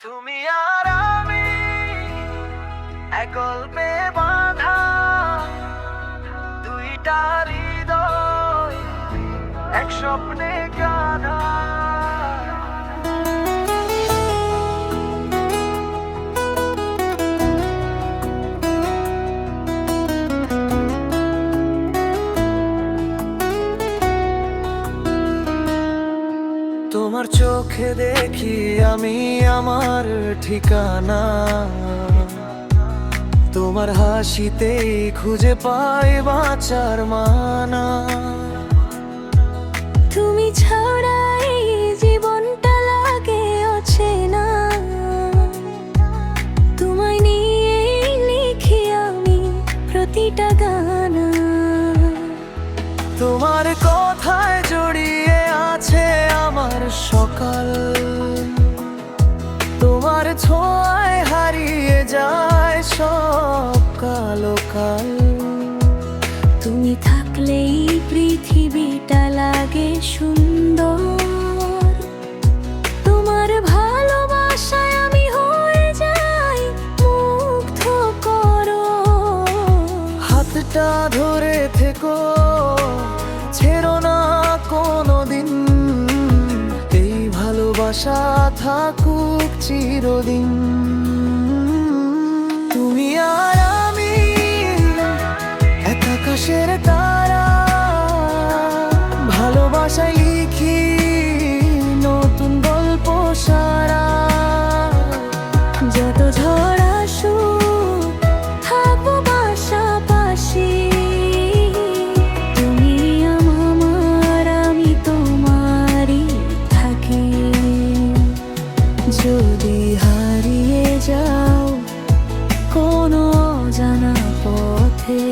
তুমি আর আমি এক গল্পে বাঁধা, দুইটা হৃদয় এক স্বপ্নে গাঁথা। তোমার চোখে দেখি আমি আমার ঠিকানা, তোমার হাসিতেই খুঁজে পাই বাঁচার মানা। তুমি ছাড়া এই জীবনটা লাগে অচেনা, তোমায় নিয়েই লিখি আমি প্রতিটা গানা। তোমার কথায় জড়িয়ে আছে আমার সকাল, তোমার ছোঁয়ায় হারিয়ে যায় সব কালো কাল। তুমি থাকলেই পৃথিবীটা লাগে সুন্দর, তোমার ভালোবাসায় আমি হয়ে যাই মুগ্ধ করো। হাতটা ধরে থেকো, ছেড়ো না কোনোদিন, এই ভালোবাসা থাকুক চিরদিন। তুমি আর আমি এক আকাশের তারা, ভালোবাসায় লিখি নতুন গল্প সারা। যত ঝড় আসুক থাকবো পাশাপাশি, তুমি আমার আমি তোমারই থাকি। যদি হারিয়ে যাও কোনো অজানা পথে,